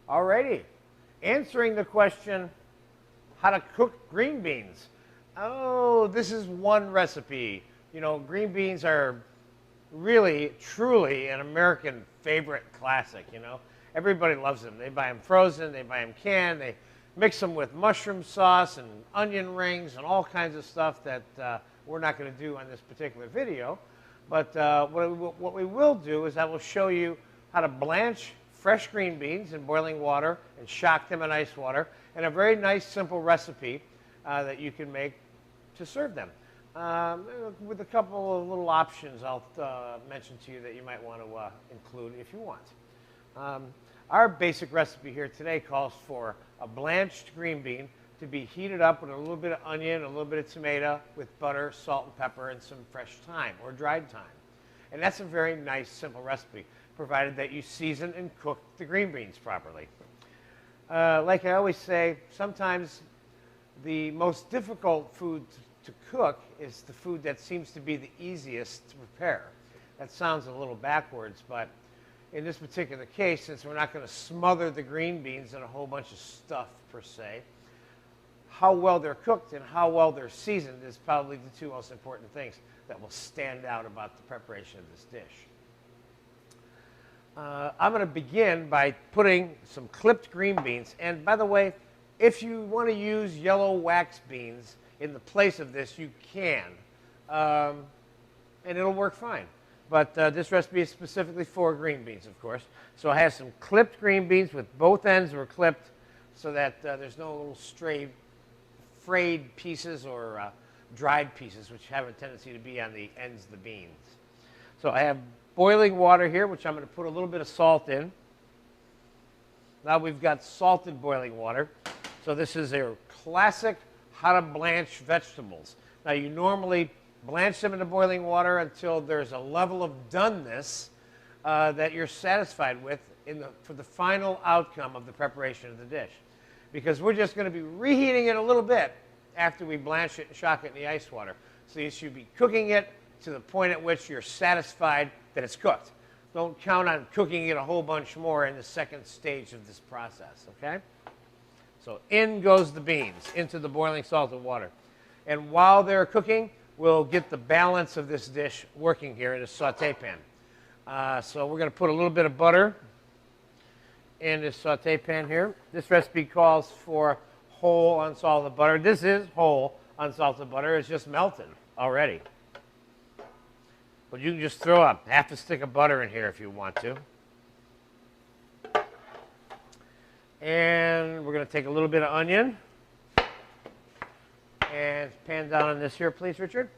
Alrighty, answering the question, how to cook green beans. Oh, this is one recipe. You know, green beans are really, truly an American favorite classic, you know. Everybody loves them. They buy them frozen, they buy them canned, they mix them with mushroom sauce and onion rings and all kinds of stuff that we're not going to do on this particular video. But what we will do is I will show you how to blanch fresh green beans in boiling water and shock them in ice water, and a very nice simple recipe that you can make to serve them. With a couple of little options I'll mention to you that you might want to include if you want. Our basic recipe here today calls for a blanched green bean to be heated up with a little bit of onion, a little bit of tomato, with butter, salt, and pepper, and some fresh thyme or dried thyme. And that's a very nice, simple recipe, provided that you season and cook the green beans properly. Like I always say, sometimes the most difficult food to cook is the food that seems to be the easiest to prepare. That sounds a little backwards, but in this particular case, since we're not going to smother the green beans in a whole bunch of stuff per se, how well they're cooked and how well they're seasoned is probably the two most important things that will stand out about the preparation of this dish. I'm going to begin by putting some clipped green beans. And by the way, if you want to use yellow wax beans in the place of this, you can. And it'll work fine. But this recipe is specifically for green beans, of course. So I have some clipped green beans with both ends were clipped so that there's no little stray frayed pieces or dried pieces, which have a tendency to be on the ends of the beans. So I have boiling water here, which I'm going to put a little bit of salt in. Now we've got salted boiling water. So this is a classic how to blanch vegetables. Now you normally blanch them in the boiling water until there's a level of doneness that you're satisfied with for the final outcome of the preparation of the dish. Because we're just going to be reheating it a little bit after we blanch it and shock it in the ice water. So you should be cooking it to the point at which you're satisfied that it's cooked. Don't count on cooking it a whole bunch more in the second stage of this process, okay? So in goes the beans into the boiling salted water. And while they're cooking, we'll get the balance of this dish working here in a saute pan. So we're going to put a little bit of butter in this saute pan here. This recipe calls for whole unsalted butter. This is whole unsalted butter. It's just melted already. But you can just throw a half a stick of butter in here if you want to. And we're going to take a little bit of onion. And pan down on this here, please, Richard.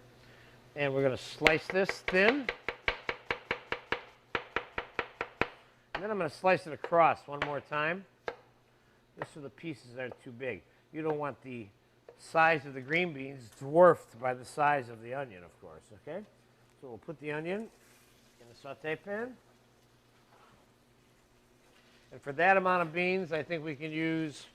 And we're going to slice this thin. And then I'm going to slice it across one more time, just so the pieces aren't too big. You don't want the size of the green beans dwarfed by the size of the onion, of course, okay? So we'll put the onion in the saute pan. And for that amount of beans, I think we can use,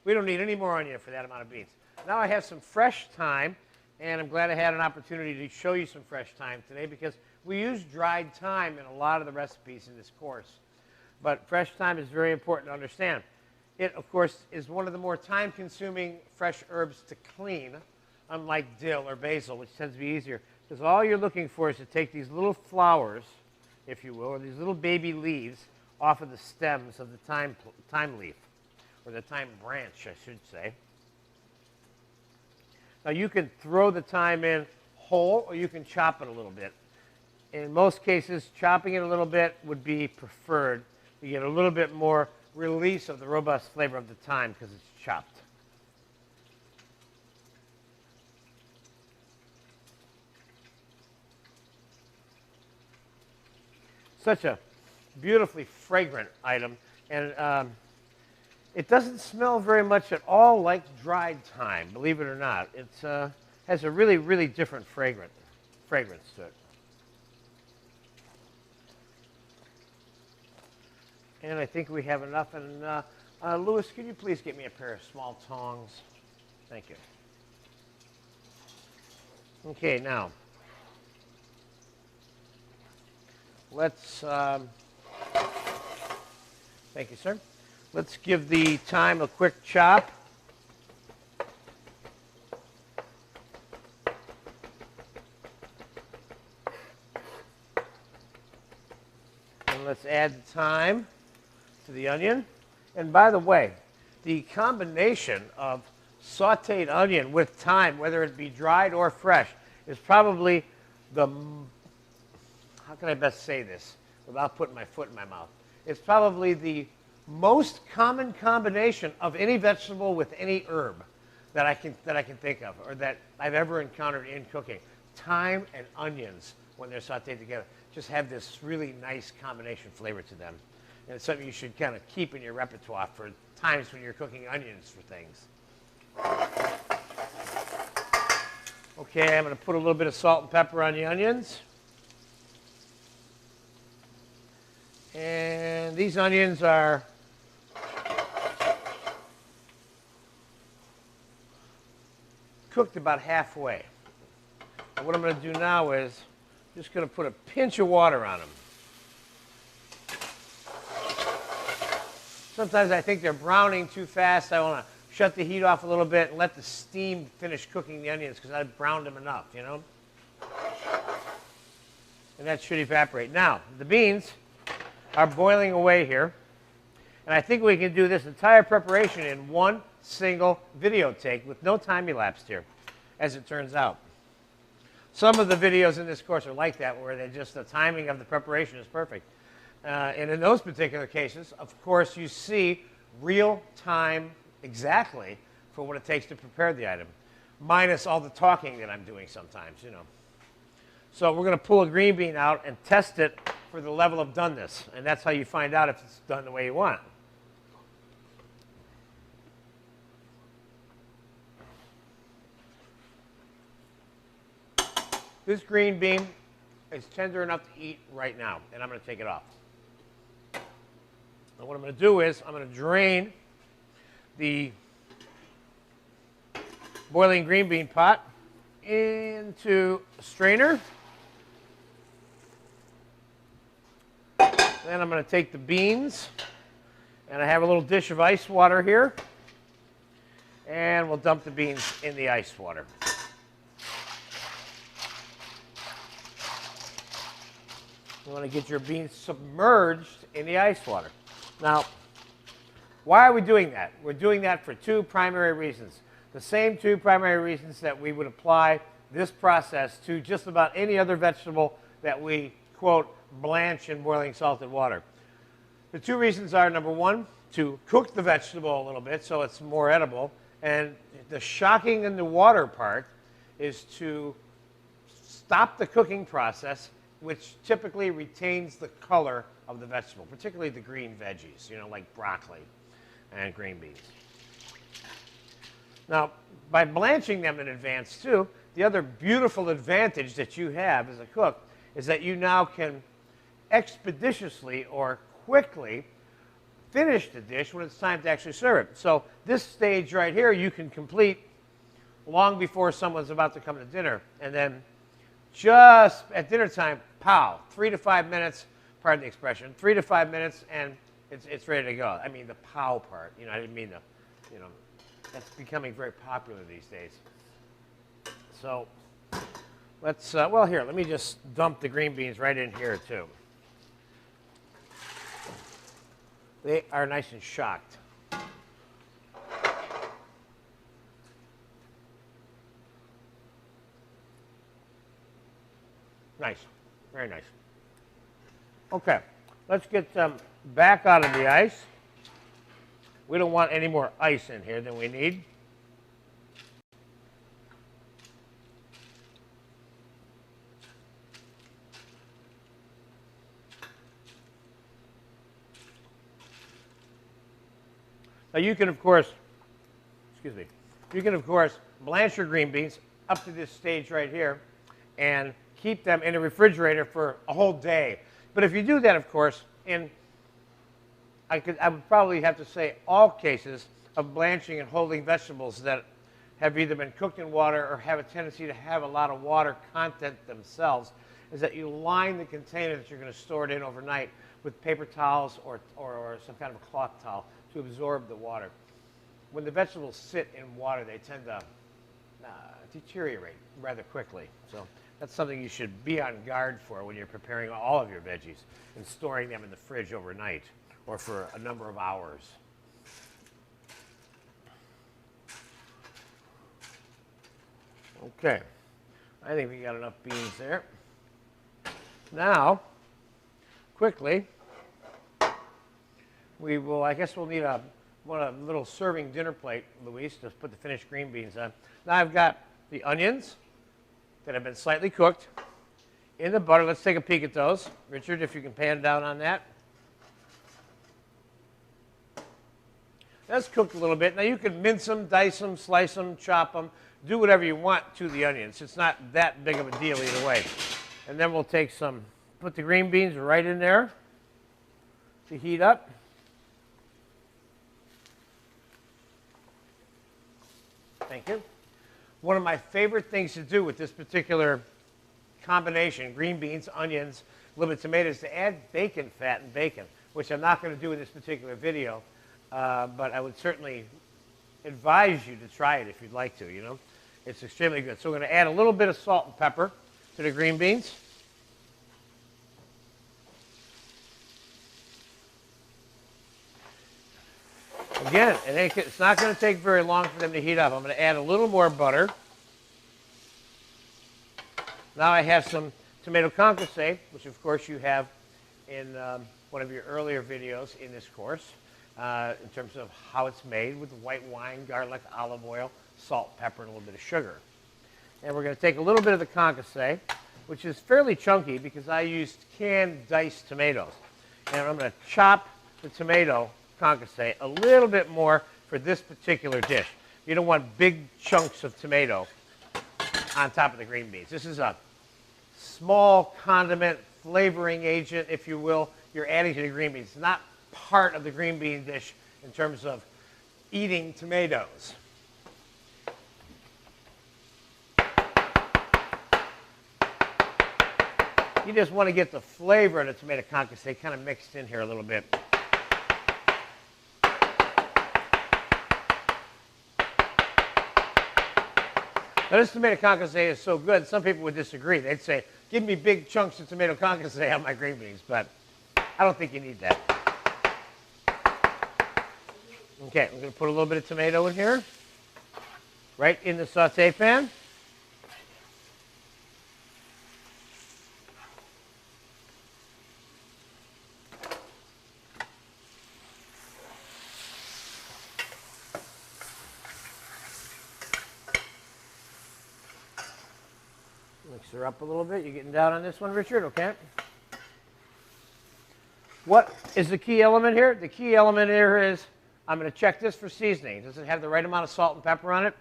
we don't need any more onion for that amount of beans. Now I have some fresh thyme, and I'm glad I had an opportunity to show you some fresh thyme today because we use dried thyme in a lot of the recipes in this course. But fresh thyme is very important to understand. It, of course, is one of the more time-consuming fresh herbs to clean, unlike dill or basil, which tends to be easier. Because all you're looking for is to take these little flowers, if you will, or these little baby leaves off of the stems of the thyme leaf, or the thyme branch, I should say. Now you can throw the thyme in whole, or you can chop it a little bit. In most cases, chopping it a little bit would be preferred. You get a little bit more release of the robust flavor of the thyme because it's chopped. Such a beautifully fragrant item, and it doesn't smell very much at all like dried thyme, believe it or not. It has a really, really different fragrance to it. And I think we have enough. And Louis, can you please get me a pair of small tongs? Thank you. Okay, now let's Thank you, sir. Let's give the thyme a quick chop. And let's add the thyme to the onion. And by the way, the combination of sauteed onion with thyme, whether it be dried or fresh, is probably the, how can I best say this without putting my foot in my mouth? It's probably the most common combination of any vegetable with any herb that I can think of, or that I've ever encountered in cooking. Thyme and onions, when they're sauteed together, just have this really nice combination flavor to them. And it's something you should kind of keep in your repertoire for times when you're cooking onions for things. Okay, I'm going to put a little bit of salt and pepper on the onions. And these onions are cooked about halfway. And what I'm going to do now is just going to put a pinch of water on them. Sometimes I think they're browning too fast. I want to shut the heat off a little bit and let the steam finish cooking the onions because I've browned them enough, you know? And that should evaporate. Now, the beans are boiling away here. And I think we can do this entire preparation in one single video take with no time elapsed here, as it turns out. Some of the videos in this course are like that, where they just the timing of the preparation is perfect. And in those particular cases, of course, you see real time exactly for what it takes to prepare the item, minus all the talking that I'm doing sometimes, you know. So we're going to pull a green bean out and test it for the level of doneness, and that's how you find out if it's done the way you want. This green bean is tender enough to eat right now, and I'm going to take it off. And what I'm going to do is I'm going to drain the boiling green bean pot into a strainer. Then I'm going to take the beans, and I have a little dish of ice water here, and we'll dump the beans in the ice water. You want to get your beans submerged in the ice water. Now, why are we doing that? We're doing that for two primary reasons. The same two primary reasons that we would apply this process to just about any other vegetable that we, quote, blanch in boiling salted water. The two reasons are, number one, to cook the vegetable a little bit so it's more edible. And the shocking in the water part is to stop the cooking process, which typically retains the color of the vegetable, particularly the green veggies, you know, like broccoli and green beans. Now, by blanching them in advance, too, the other beautiful advantage that you have as a cook is that you now can expeditiously or quickly finish the dish when it's time to actually serve it. So this stage right here you can complete long before someone's about to come to dinner, and then just at dinner time, pow, 3 to 5 minutes, pardon the expression, 3 to 5 minutes, and it's ready to go. I mean the pow part, you know, I didn't mean the, you know, that's becoming very popular these days. So let's, well, here, let me just dump the green beans right in here too. They are nice and shocked. Nice, very nice. Okay, let's get them back out of the ice. We don't want any more ice in here than we need. Now you can, of course, excuse me, you can, of course, blanch your green beans up to this stage right here and keep them in the refrigerator for a whole day. But if you do that, of course, I would probably have to say all cases of blanching and holding vegetables that have either been cooked in water or have a tendency to have a lot of water content themselves, is that you line the container that you're going to store it in overnight with paper towels or some kind of a cloth towel to absorb the water. When the vegetables sit in water, they tend to deteriorate rather quickly. So that's something you should be on guard for when you're preparing all of your veggies and storing them in the fridge overnight or for a number of hours. Okay, I think we got enough beans there. Now, quickly, we will, I guess we'll need a little serving dinner plate, Luis, to put the finished green beans on. Now I've got the onions that have been slightly cooked in the butter. Let's take a peek at those. Richard, if you can pan down on that. That's cooked a little bit. Now you can mince them, dice them, slice them, chop them, do whatever you want to the onions. It's not that big of a deal either way. And then we'll take put the green beans right in there to heat up. Thank you. One of my favorite things to do with this particular combination, green beans, onions, a little bit of tomatoes, to add bacon fat and bacon, which I'm not going to do in this particular video, but I would certainly advise you to try it if you'd like to, you know. It's extremely good. So we're going to add a little bit of salt and pepper to the green beans. Again, it's not going to take very long for them to heat up. I'm going to add a little more butter. Now I have some tomato concasse, which of course you have in one of your earlier videos in this course, in terms of how it's made with white wine, garlic, olive oil, salt, pepper, and a little bit of sugar. And we're going to take a little bit of the concasse, which is fairly chunky because I used canned diced tomatoes. And I'm going to chop the tomato concasse a little bit more for this particular dish. You don't want big chunks of tomato on top of the green beans. This is a small condiment, flavoring agent, if you will, you're adding to the green beans. It's not part of the green bean dish in terms of eating tomatoes. You just want to get the flavor of the tomato concasse kind of mixed in here a little bit. Now, this tomato concasse is so good, some people would disagree. They'd say, give me big chunks of tomato concasse on my green beans, but I don't think you need that. Okay, I'm going to put a little bit of tomato in here, right in the saute pan. Mix her up a little bit. You getting down on this one, Richard? Okay. What is the key element here? The key element here is I'm going to check this for seasoning. Does it have the right amount of salt and pepper on it?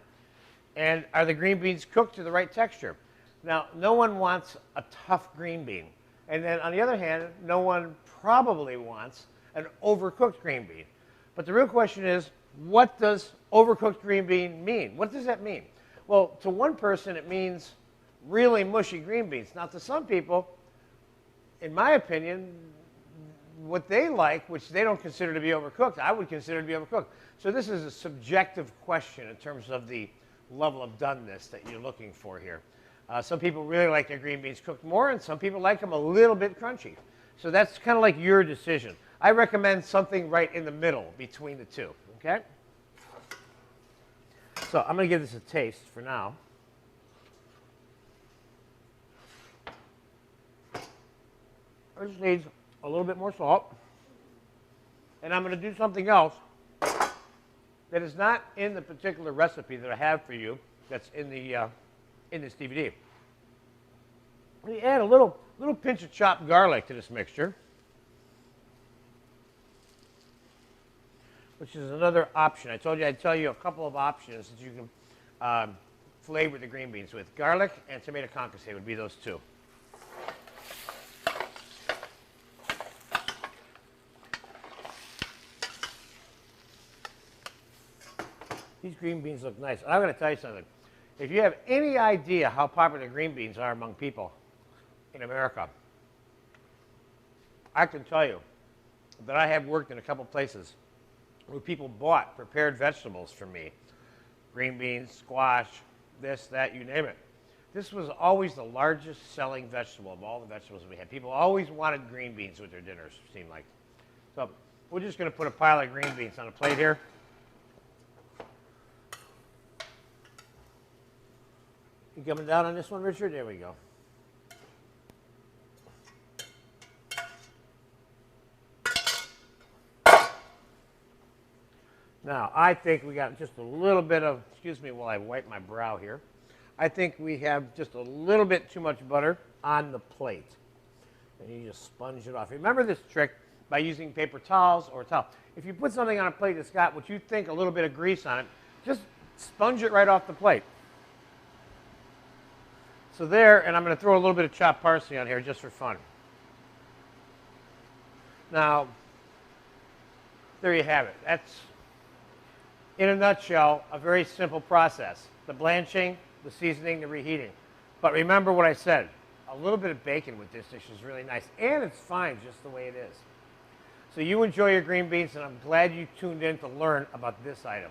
And are the green beans cooked to the right texture? Now, no one wants a tough green bean. And then on the other hand, no one probably wants an overcooked green bean. But the real question is, what does overcooked green bean mean? What does that mean? Well, to one person, it means really mushy green beans. Now, to some people, in my opinion, what they like, which they don't consider to be overcooked, I would consider to be overcooked. So this is a subjective question in terms of the level of doneness that you're looking for here. Some people really like their green beans cooked more, and some people like them a little bit crunchy. So that's kind of like your decision. I recommend something right in the middle between the two, okay? So I'm going to give this a taste for now. It just needs a little bit more salt. And I'm going to do something else that is not in the particular recipe that I have for you that's in this DVD. Let me add a little pinch of chopped garlic to this mixture, which is another option. I told you I'd tell you a couple of options that you can flavor the green beans with. Garlic and tomato concasse would be those two. These green beans look nice. I'm going to tell you something. If you have any idea how popular green beans are among people in America, I can tell you that I have worked in a couple places where people bought prepared vegetables from me. Green beans, squash, this, that, you name it. This was always the largest selling vegetable of all the vegetables we had. People always wanted green beans with their dinners, it seemed like. So we're just going to put a pile of green beans on a plate here. You coming down on this one, Richard? There we go. Now, I think we got just a little bit of, excuse me while I wipe my brow here. I think we have just a little bit too much butter on the plate. And you just sponge it off. Remember this trick by using paper towels or a towel. If you put something on a plate that's got what you think a little bit of grease on it, just sponge it right off the plate. So there, and I'm going to throw a little bit of chopped parsley on here just for fun. Now, there you have it. That's, in a nutshell, a very simple process. The blanching, the seasoning, the reheating. But remember what I said. A little bit of bacon with this dish is really nice. And it's fine just the way it is. So you enjoy your green beans, and I'm glad you tuned in to learn about this item.